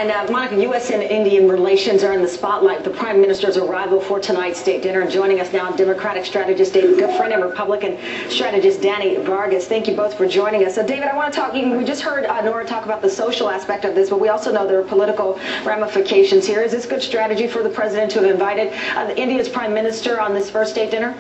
And Monica, U.S. and Indian relations are in the spotlight with the Prime Minister's arrival for tonight's state dinner. And joining us now, Democratic strategist David Goodfriend and Republican strategist Danny Vargas. Thank you both for joining us. So, David, I want to talk, we just heard Nora talk about the social aspect of this, but we also know there are political ramifications here. Is this good strategy for the president to have invited India's Prime Minister on this first state dinner?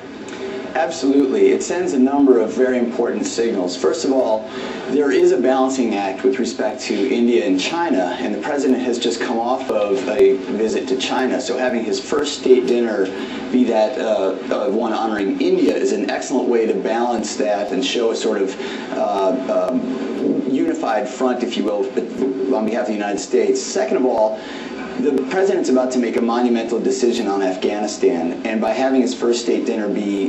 Absolutely. It sends a number of very important signals. First of all, there is a balancing act with respect to India and China, and the president has just come off of a visit to China. So having his first state dinner be that one honoring India is an excellent way to balance that and show a sort of unified front, if you will, on behalf of the United States. Second of all, the president's about to make a monumental decision on Afghanistan, and by having his first state dinner be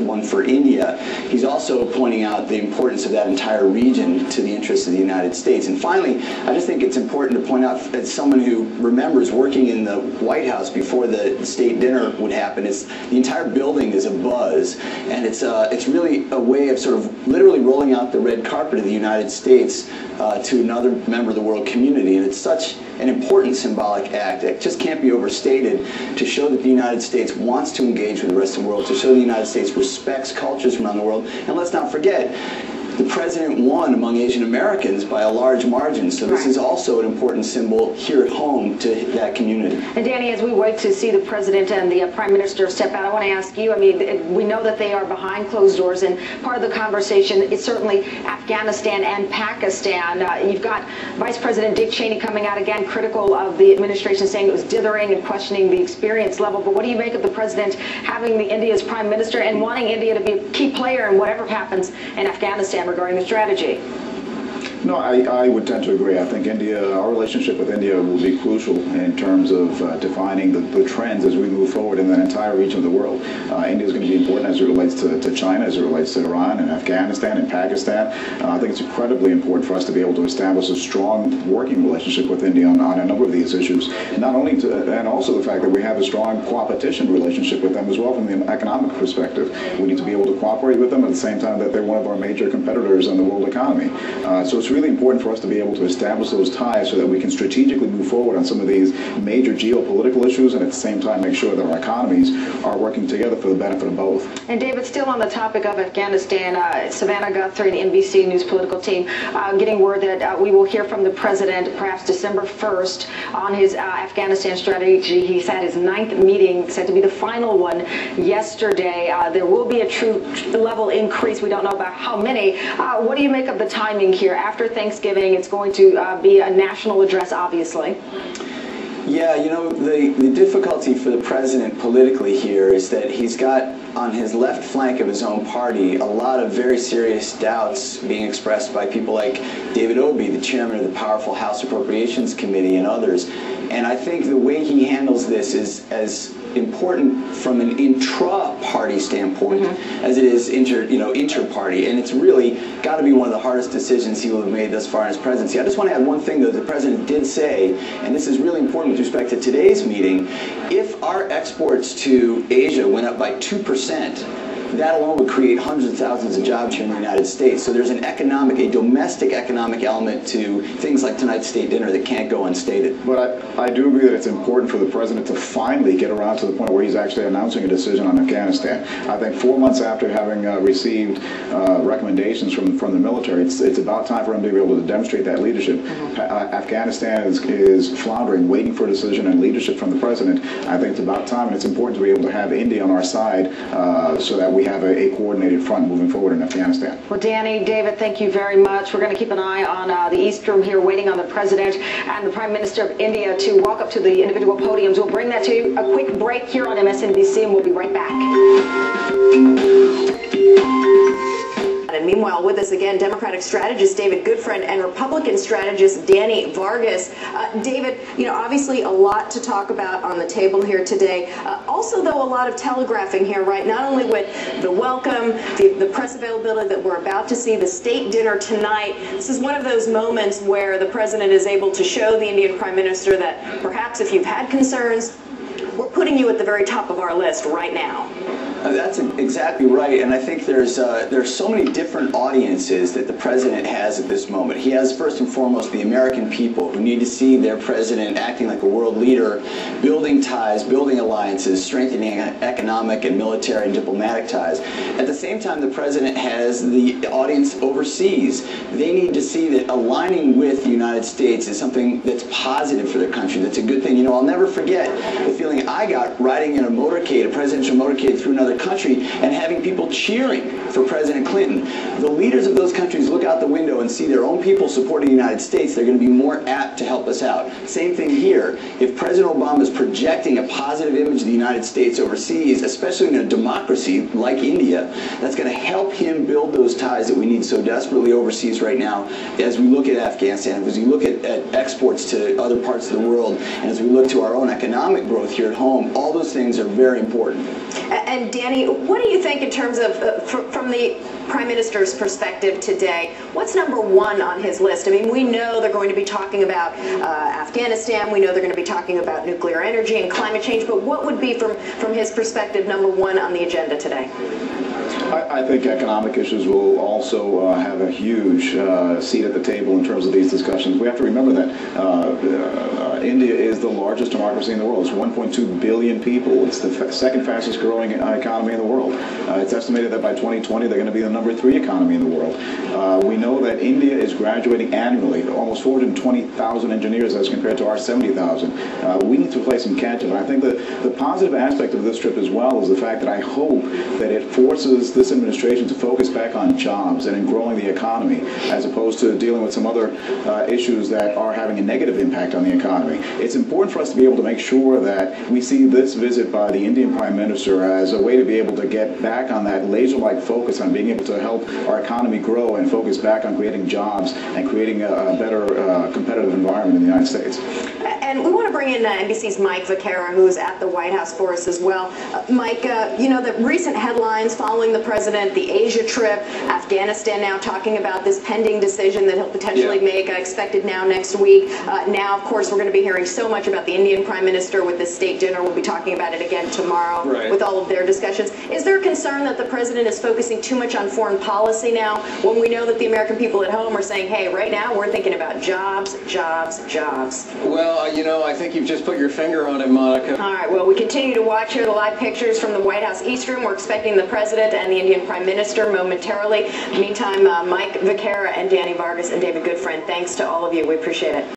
one for India, he's also pointing out the importance of that entire region to the interests of the United States. And finally, I just think it's important to point out, as someone who remembers working in the White House before the state dinner would happen, is the entire building is abuzz, and it's really a way of sort of literally rolling out the red carpet of the United States to another member of the world community. And it's such an important symbolic act. It just can't be overstated to show that the United States wants to engage with the rest of the world, to show the United States respects cultures from around the world. And let's not forget, the president won among Asian Americans by a large margin, so this is also an important symbol here at home to that community. And Danny, as we wait to see the president and the Prime Minister step out, I want to ask you, I mean, we know that they are behind closed doors, and part of the conversation is certainly Afghanistan and Pakistan. You've got Vice President Dick Cheney coming out again, critical of the administration, saying it was dithering and questioning the experience level. But what do you make of the president having the India's Prime Minister and wanting India to be a key player in whatever happens in Afghanistan regarding the strategy? No, I would tend to agree. I think our relationship with India will be crucial in terms of defining the trends as we move forward in that entire region of the world. India is going to be important as it relates to China, as it relates to Iran and Afghanistan and Pakistan. I think it's incredibly important for us to be able to establish a strong working relationship with India on a number of these issues. Not only and also the fact that we have a strong co-opetition relationship with them as well from the economic perspective. We need to be able to cooperate with them at the same time that they're one of our major competitors in the world economy. So it's really important for us to be able to establish those ties so that we can strategically move forward on some of these major geopolitical issues, and at the same time make sure that our economies are working together for the benefit of both. And David, still on the topic of Afghanistan, Savannah Guthrie, the NBC News political team, getting word that we will hear from the president perhaps December 1st on his Afghanistan strategy. He's had his 9th meeting, said to be the final one yesterday. There will be a troop level increase. We don't know about how many. What do you make of the timing here? After Thanksgiving, it's going to be a national address, obviously. Yeah, you know, the difficulty for the president politically here is that he's got on his left flank of his own party a lot of very serious doubts being expressed by people like David Obey, the chairman of the powerful House Appropriations Committee, and others. And I think the way he handles this is as important from an intra-party standpoint as it is inter-party, and it's really got to be one of the hardest decisions he will have made thus far in his presidency. I just want to add one thing, though. The president did say, and this is really important with respect to today's meeting, if our exports to Asia went up by 2%, that alone would create hundreds of thousands of jobs here in the United States. So there's a domestic economic element to things like tonight's state dinner that can't go unstated. But I do agree that it's important for the president to finally get around to the point where he's actually announcing a decision on Afghanistan. I think 4 months after having received recommendations from the military, it's about time for him to be able to demonstrate that leadership. Afghanistan is floundering, waiting for a decision and leadership from the president. I think it's about time, and it's important to be able to have India on our side so that we have a coordinated front moving forward in Afghanistan. Well, Danny, David, thank you very much. We're going to keep an eye on the East Room here, waiting on the President and the Prime Minister of India to walk up to the individual podiums. We'll bring that to you. A quick break here on MSNBC, and we'll be right back. And meanwhile, with us again, Democratic strategist David Goodfriend and Republican strategist Danny Vargas. David, you know, obviously a lot to talk about on the table here today. Also, though, a lot of telegraphing here, right? Not only with the welcome, the press availability that we're about to see, the state dinner tonight. This is one of those moments where the president is able to show the Indian Prime Minister that perhaps if you've had concerns, we're putting you at the very top of our list right now. That's exactly right, and I think there's so many different audiences that the president has at this moment. He has first and foremost the American people who need to see their president acting like a world leader, building ties, building alliances, strengthening economic and military and diplomatic ties. At the same time, the president has the audience overseas. They need to see that aligning with the United States is something that's positive for their country, that's a good thing. You know, I'll never forget the feeling I got riding in a motorcade, a presidential motorcade through another country, and having people cheering for President Clinton. The leaders of those countries look out the window and see their own people supporting the United States. They're going to be more apt to help us out. Same thing here. If President Obama is projecting a positive image of the United States overseas, especially in a democracy like India, that's going to help him build those ties that we need so desperately overseas right now as we look at Afghanistan, as we look at exports to other parts of the world, and as we look to our own economic growth here at home. All those things are very important. And Danny, what do you think in terms of, from the Prime Minister's perspective today, what's number one on his list? I mean, we know they're going to be talking about Afghanistan, we know they're going to be talking about nuclear energy and climate change, but what would be, from his perspective, number one on the agenda today? I think economic issues will also have a huge seat at the table in terms of these discussions. We have to remember that India is the largest democracy in the world. It's 1.2 billion people. It's the second fastest growing economy in the world. It's estimated that by 2020 they're going to be the number 3 economy in the world. We know that India is graduating annually, almost 420,000 engineers as compared to our 70,000. We need to play some catch up. And I think the positive aspect of this trip as well is the fact that I hope that it forces this administration to focus back on jobs and in growing the economy, as opposed to dealing with some other issues that are having a negative impact on the economy. It's important for us to be able to make sure that we see this visit by the Indian Prime Minister as a way to be able to get back on that laser-like focus on being able to help our economy grow and focus back on creating jobs and creating a better competitive environment in the United States. And we want to bring in NBC's Mike Vaquera, who's at the White House for us as well. Mike, you know, the recent headlines following the president, the Asia trip, Afghanistan now talking about this pending decision that he'll potentially make, expected now next week. Now, of course, we're going to be hearing so much about the Indian Prime Minister with this state dinner. We'll be talking about it again tomorrow with all of their discussions. Is there a concern that the president is focusing too much on foreign policy now, when we know that the American people at home are saying, hey, right now we're thinking about jobs, jobs, jobs? Well, you know, I think you've just put your finger on it, Monica. All right, well, we continue to watch here the live pictures from the White House East Room. We're expecting the president and the Indian Prime Minister momentarily. Meantime, Mike Vaquera and Danny Vargas and David Goodfriend, thanks to all of you. We appreciate it.